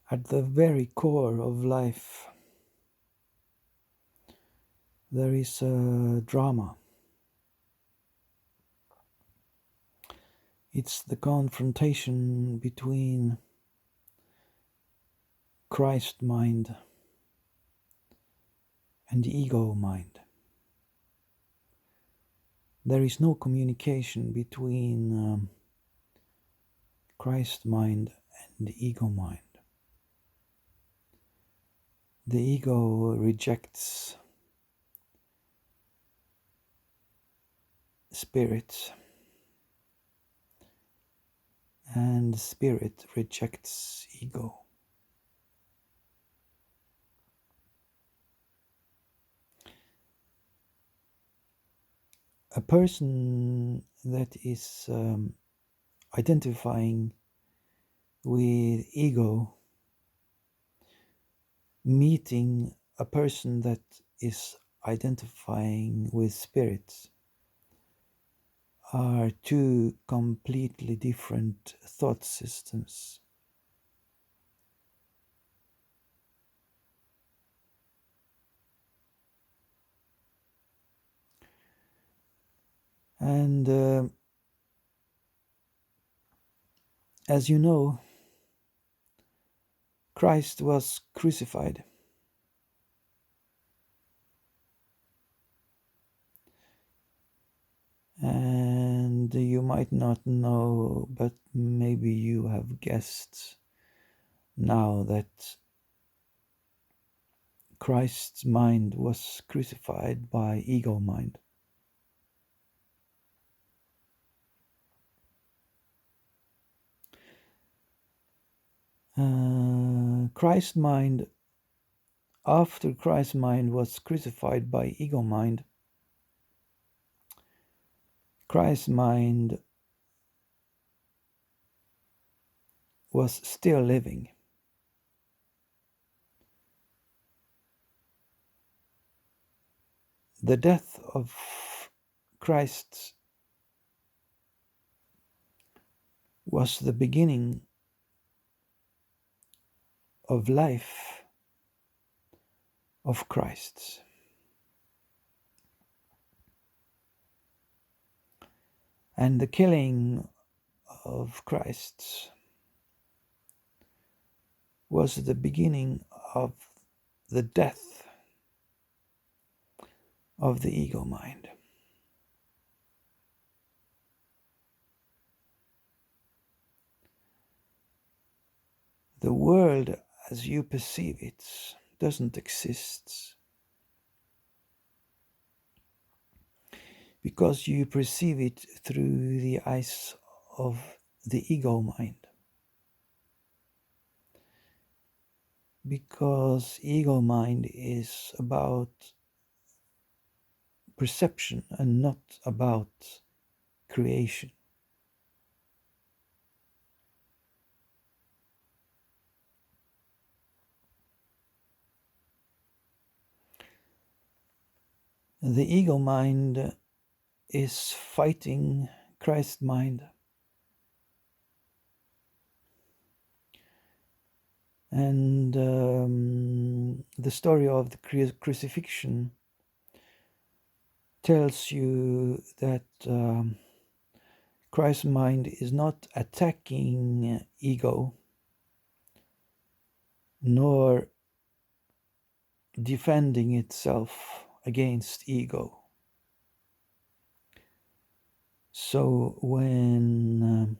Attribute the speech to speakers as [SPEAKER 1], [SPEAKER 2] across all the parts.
[SPEAKER 1] At the very core of life, there is a drama. It's the confrontation between Christ mind and ego mind. There is no communication between Christ mind and ego mind. The ego rejects spirit, and spirit rejects ego. A person that is identifying with ego, meeting a person that is identifying with spirit, are two completely different thought systems. And as you know, Christ was crucified. And you might not know, but maybe you have guessed now that Christ's mind was crucified by ego mind. Christ's mind, after Christ's mind was crucified by ego mind, Christ's mind was still living. The death of Christ was the beginning of life of Christ. And the killing of Christ was the beginning of the death of the ego mind. The world as you perceive it doesn't exist because you perceive it through the eyes of the ego mind. Because ego mind is about perception and not about creation. The ego mind is fighting Christ mind. And the story of the crucifixion tells you that Christ's mind is not attacking ego, nor defending itself against ego. So when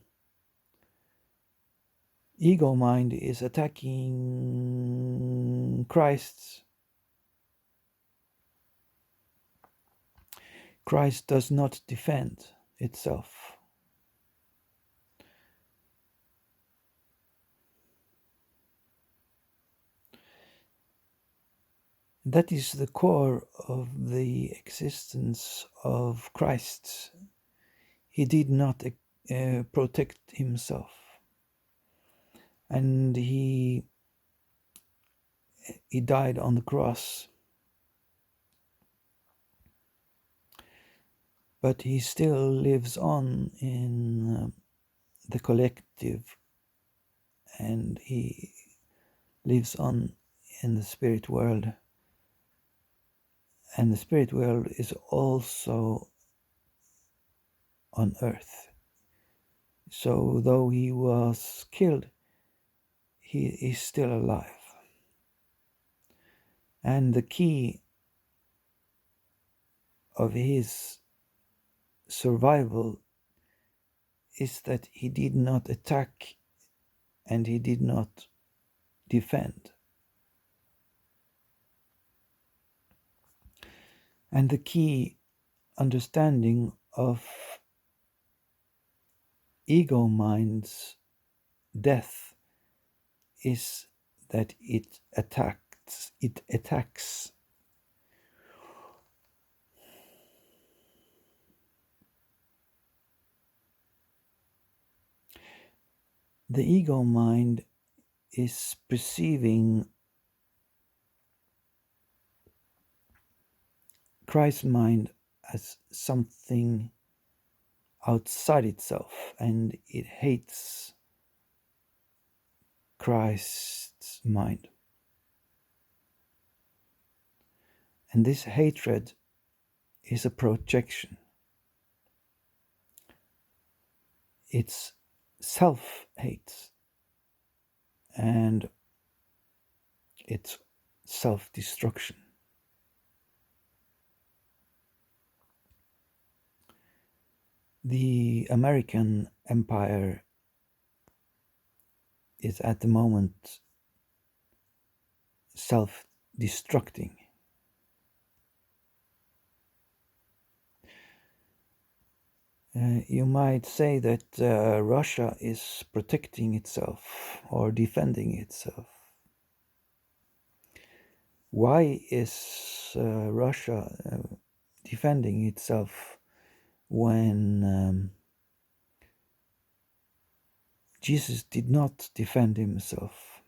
[SPEAKER 1] ego mind is attacking Christ does not defend itself. That is the core of the existence of Christ. He did not protect himself. And he died on the cross. But he still lives on in the collective, and he lives on in the spirit world, and the spirit world is also on earth. So though he was killed, he is still alive. And the key of his survival is that he did not attack and he did not defend. And the key understanding of ego mind's death is that it attacks. The ego mind is perceiving Christ's mind as something outside itself, and it hates Christ's mind. And this hatred is a projection. It's self-hate, and it's self-destruction. The American empire is at the moment self-destructing. You might say that Russia is protecting itself or defending itself. Why is Russia defending itself when Jesus did not defend himself?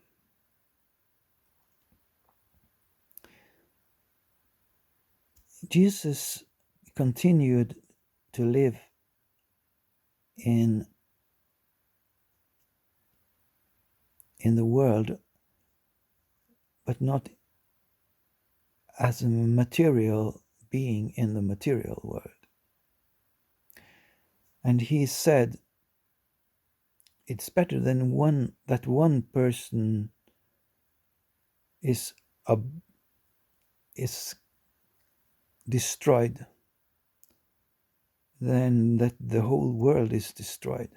[SPEAKER 1] Jesus continued to live in the world, but not as a material being in the material world. And he said, it's better than that one person is destroyed than that the whole world is destroyed.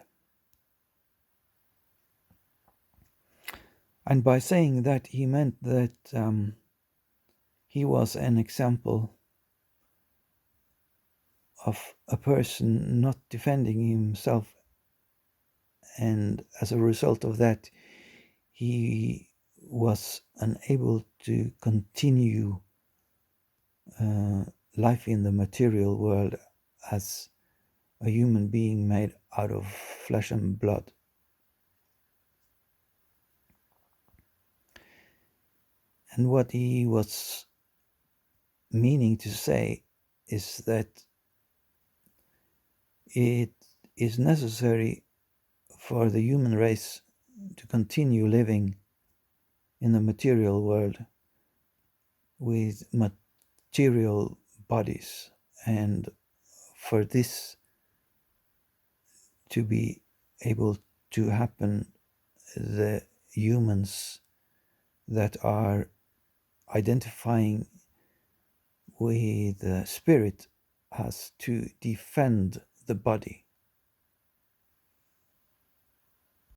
[SPEAKER 1] And by saying that, he meant that he was an example of a person not defending himself, and as a result of that, he was unable to continue life in the material world as a human being made out of flesh and blood. And what he was meaning to say is that it is necessary for the human race to continue living in the material world with material bodies, and for this to be able to happen, the humans that are identifying with the spirit has to defend the body.